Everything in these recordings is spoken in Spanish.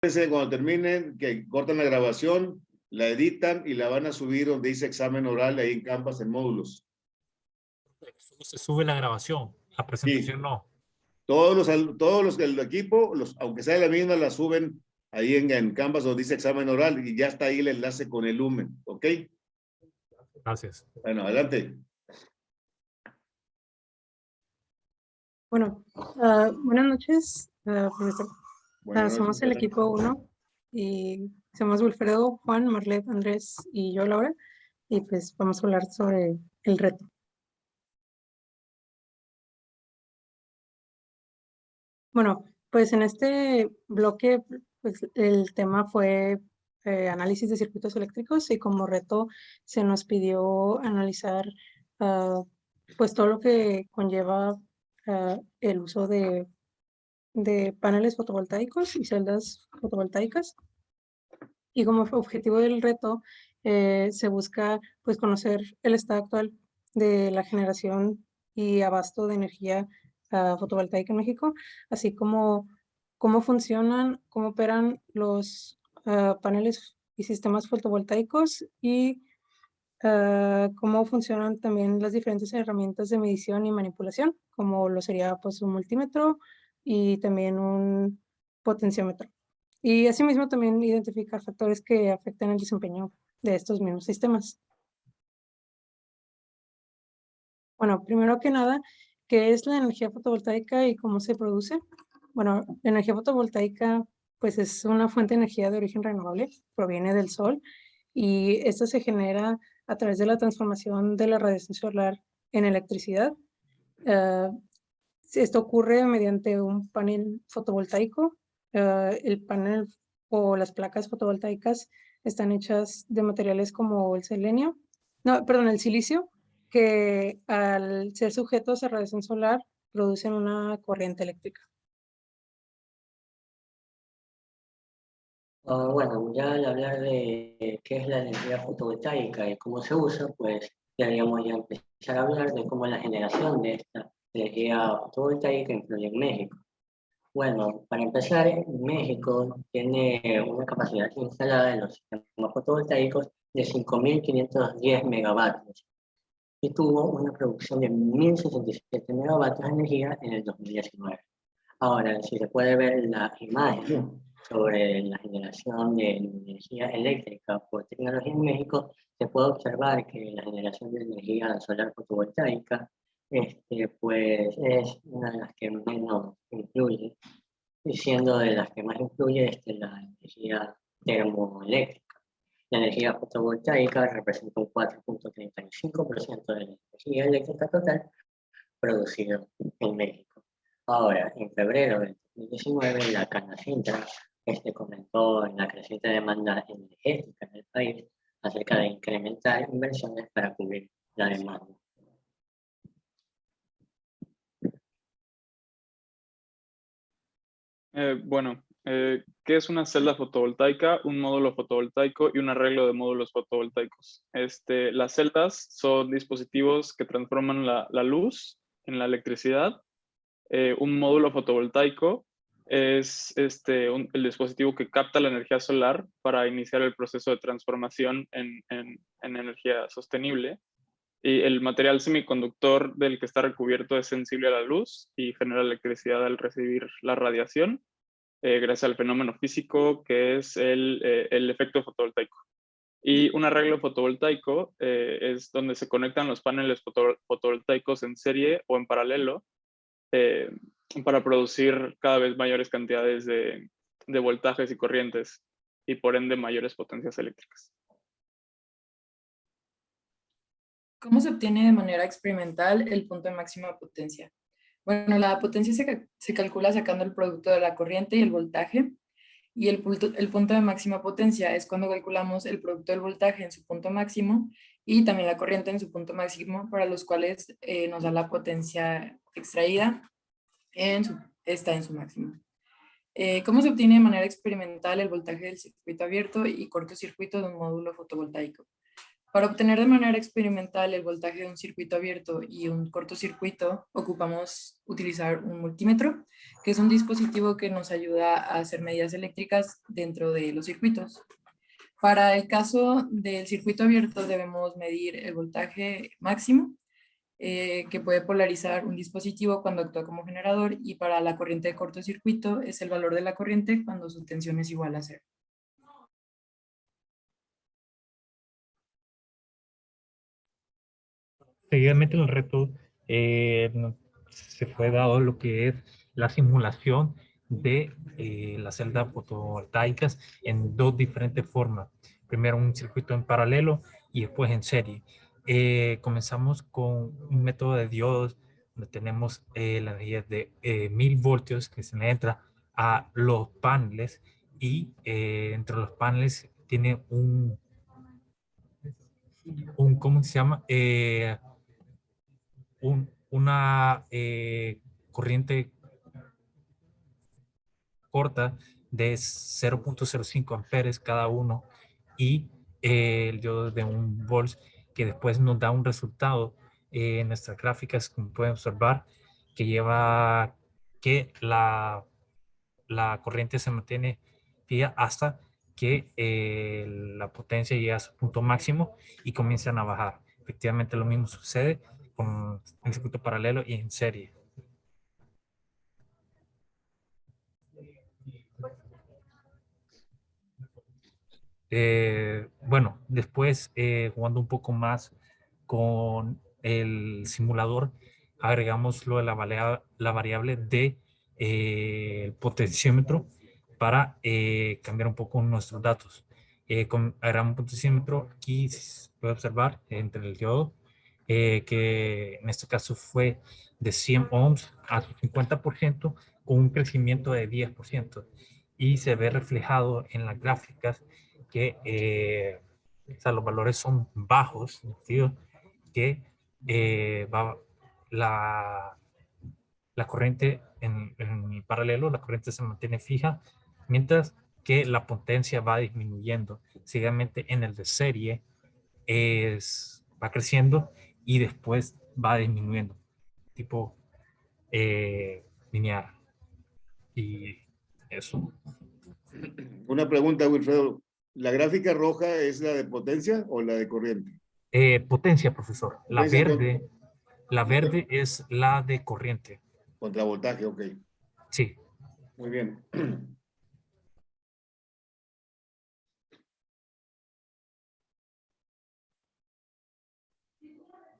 Cuando terminen, que cortan la grabación, la editan y la van a subir donde dice examen oral ahí en Canvas en módulos. Solo se sube la grabación, la presentación Sí. no. Todos los del equipo, aunque sea la misma, la suben ahí en Canvas donde dice examen oral y ya está ahí el enlace con el Lumen, ¿ok? Gracias. Bueno, adelante. Bueno, buenas noches, profesor. Buenas Somos noches. el equipo 1 y somos Wilfredo, Juan, Marlet, Andrés y yo, Laura, y pues vamos a hablar sobre el reto. Bueno, pues en este bloque pues, el tema fue análisis de circuitos eléctricos y como reto se nos pidió analizar pues todo lo que conlleva el uso de paneles fotovoltaicos y celdas fotovoltaicas. Y como objetivo del reto se busca pues conocer el estado actual de la generación y abasto de energía fotovoltaica en México, así como cómo funcionan, cómo operan los paneles y sistemas fotovoltaicos y cómo funcionan también las diferentes herramientas de medición y manipulación, como lo sería pues un multímetro y también un potenciómetro. Y asimismo también identificar factores que afecten el desempeño de estos mismos sistemas. Bueno, primero que nada, ¿qué es la energía fotovoltaica y cómo se produce? Bueno, la energía fotovoltaica pues es una fuente de energía de origen renovable, proviene del sol y esta se genera a través de la transformación de la radiación solar en electricidad. Esto ocurre mediante un panel fotovoltaico. El panel o las placas fotovoltaicas están hechas de materiales como el selenio, no, perdón, el silicio, que al ser sujetos a radiación solar producen una corriente eléctrica. Bueno, ya al hablar de qué es la energía fotovoltaica y cómo se usa, pues deberíamos ya empezar a hablar de cómo la generación de esta energía fotovoltaica influye en México. Bueno, para empezar, México tiene una capacidad instalada en los sistemas fotovoltaicos de 5.510 megavatios y tuvo una producción de 1.067 megavatios de energía en el 2019. Ahora, si se puede ver la imagen sobre la generación de energía eléctrica por tecnología en México, se puede observar que la generación de energía solar fotovoltaica pues es una de las que menos influye, y siendo de las que más influye la energía termoeléctrica. La energía fotovoltaica representa un 4.35% de la energía eléctrica total producida en México. Ahora, en febrero del 2019, la Canacintra comentó en la creciente demanda energética en el país acerca de incrementar inversiones para cubrir la demanda. ¿Qué es una celda fotovoltaica, un módulo fotovoltaico y un arreglo de módulos fotovoltaicos? Las celdas son dispositivos que transforman la luz en la electricidad. Un módulo fotovoltaico es el dispositivo que capta la energía solar para iniciar el proceso de transformación en energía sostenible. Y el material semiconductor del que está recubierto es sensible a la luz y genera electricidad al recibir la radiación, gracias al fenómeno físico que es el efecto fotovoltaico. Y un arreglo fotovoltaico es donde se conectan los paneles fotovoltaicos en serie o en paralelo para producir cada vez mayores cantidades de voltajes y corrientes y por ende mayores potencias eléctricas. ¿Cómo se obtiene de manera experimental el punto de máxima potencia? Bueno, la potencia se calcula sacando el producto de la corriente y el voltaje, y el punto de máxima potencia es cuando calculamos el producto del voltaje en su punto máximo y también la corriente en su punto máximo, para los cuales nos da la potencia extraída está en su máximo. ¿Cómo se obtiene de manera experimental el voltaje del circuito abierto y cortocircuito de un módulo fotovoltaico? Para obtener de manera experimental el voltaje de un circuito abierto y un cortocircuito, ocupamos utilizar un multímetro, que es un dispositivo que nos ayuda a hacer medidas eléctricas dentro de los circuitos. Para el caso del circuito abierto debemos medir el voltaje máximo que puede polarizar un dispositivo cuando actúa como generador, y para la corriente de cortocircuito es el valor de la corriente cuando su tensión es igual a 0. Seguidamente en el reto se fue dado lo que es la simulación de las celdas fotovoltaicas en dos diferentes formas. Primero un circuito en paralelo y después en serie. Comenzamos con un método de diodos donde tenemos la energía de 1000 voltios que se le entra a los paneles, y entre los paneles tiene ¿cómo se llama? Una corriente corta de 0.05 amperes cada uno, y el diodo de 1 volt, que después nos da un resultado en nuestras gráficas, como pueden observar, que lleva que la corriente se mantiene fija hasta que la potencia llega a su punto máximo y comienzan a bajar. Efectivamente, lo mismo sucede con el circuito paralelo y en serie. Bueno, después jugando un poco más con el simulador, agregamos lo de la variable de el potenciómetro para cambiar un poco nuestros datos. Agregamos un potenciómetro, aquí se puede observar entre el diodo, que en este caso fue de 100 ohms a su 50%, con un crecimiento de 10%, y se ve reflejado en las gráficas que o sea, los valores son bajos, en el sentido que la corriente en el paralelo, la corriente se mantiene fija, mientras que la potencia va disminuyendo. Seguidamente en el de serie va creciendo y después va disminuyendo, tipo lineal. Y eso. Una pregunta, Wilfredo. ¿La gráfica roja es la de potencia o la de corriente? Potencia, profesor. Potencia La verde es la de corriente. contra voltaje, ok. Sí. Muy bien.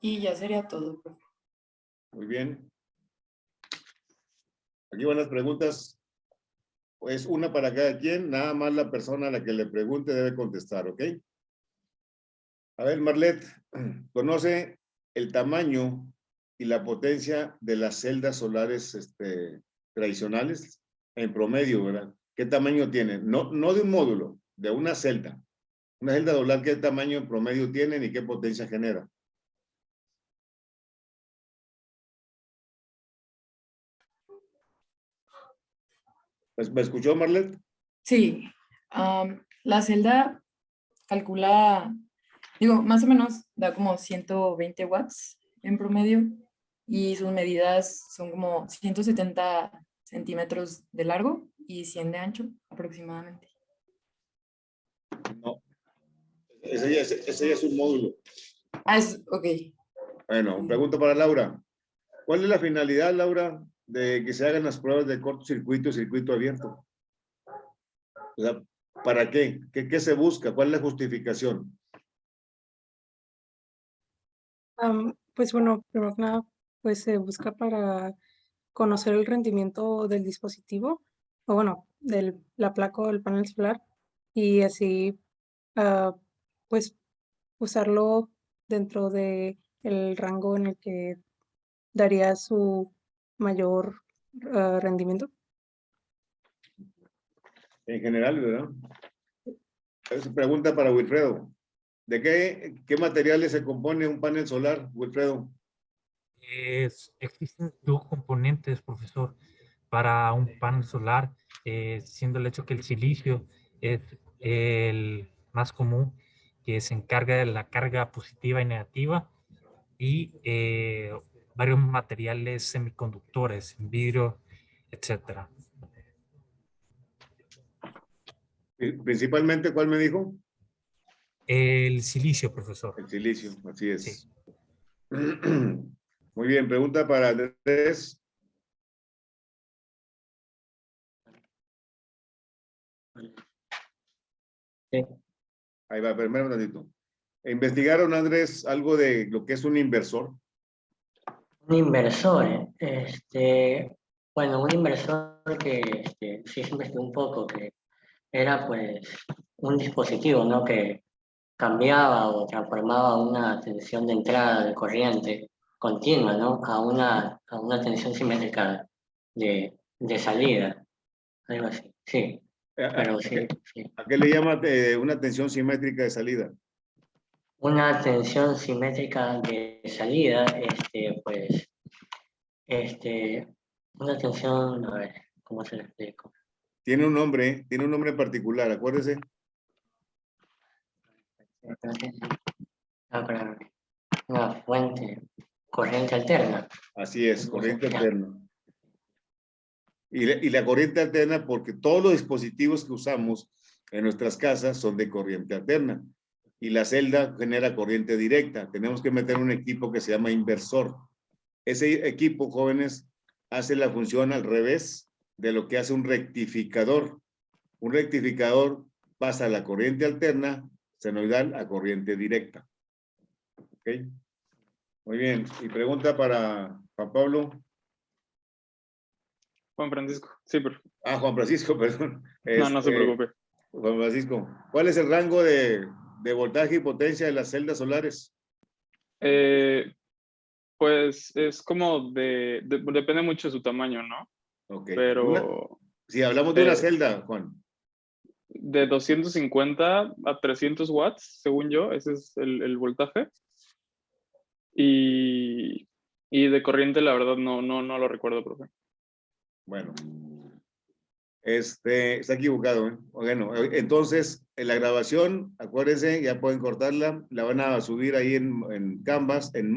Y ya sería todo, profe. Muy bien. Aquí van las preguntas. Pues una para cada quien, nada más la persona a la que le pregunte debe contestar, ¿ok? A ver, Marlet, ¿conoce el tamaño y la potencia de las celdas solares tradicionales? En promedio, ¿verdad? ¿Qué tamaño tienen? No de un módulo, de una celda. Una celda solar, ¿qué tamaño en promedio tienen y qué potencia genera? ¿Me escuchó, Marlet? Sí, la celda calcula, digo, más o menos da como 120 watts en promedio, y sus medidas son como 170 centímetros de largo y 100 de ancho aproximadamente. No. Ese ya es un módulo. Ok. Bueno, pregunta para Laura. ¿Cuál es la finalidad, Laura, de que se hagan las pruebas de cortocircuito y circuito abierto? O sea, ¿para qué? ¿Qué se busca? ¿Cuál es la justificación? Pues bueno, primero que nada, pues se busca para conocer el rendimiento del dispositivo, o bueno, de la placa o del panel solar, y así, pues, usarlo dentro de el rango en el que daría su mayor rendimiento. En general, ¿verdad? Es pregunta para Wilfredo. ¿De qué materiales se compone un panel solar, Wilfredo? Existen dos componentes, profesor, para un panel solar, siendo el hecho que el silicio es el más común, que se encarga de la carga positiva y negativa, y varios materiales semiconductores, vidrio, etcétera. Principalmente, ¿cuál me dijo? El silicio, profesor. El silicio, así es. Sí. Muy bien, pregunta para Andrés. Sí. Ahí va, primero un tantito. ¿Investigaron, Andrés, algo de lo que es un inversor? Un inversor, bueno, un inversor que sí se investigó un poco, que era pues un dispositivo, ¿no? Que cambiaba o transformaba una tensión de entrada de corriente continua, ¿no? A una tensión simétrica de salida, algo así, sí, pero sí, sí. ¿A qué le llama una tensión simétrica de salida? Una tensión simétrica de salida, pues, una tensión, a ver, ¿cómo se lo explico? Tiene un nombre en particular, acuérdese. Ah, claro. Una fuente, corriente alterna. Así es, corriente Ya. alterna. Y la corriente alterna, porque todos los dispositivos que usamos en nuestras casas son de corriente alterna. Y la celda genera corriente directa. Tenemos que meter un equipo que se llama inversor. Ese equipo, jóvenes, hace la función al revés de lo que hace un rectificador. Un rectificador pasa la corriente alterna senoidal a corriente directa. ¿Ok? Muy bien. Y pregunta para Juan Pablo. Juan Francisco, sí, pero Juan Francisco, perdón. no se preocupe. Juan Francisco, ¿cuál es el rango de voltaje y potencia de las celdas solares? Pues es como depende mucho de su tamaño, ¿no? Ok. Pero Si hablamos de una de, celda, Juan. de 250 a 300 watts, según yo, ese es el voltaje. Y de corriente, la verdad, no lo recuerdo, profe. Bueno. Está equivocado, ¿eh? Bueno, entonces, en la grabación, acuérdense, ya pueden cortarla, la van a subir ahí en Canvas, en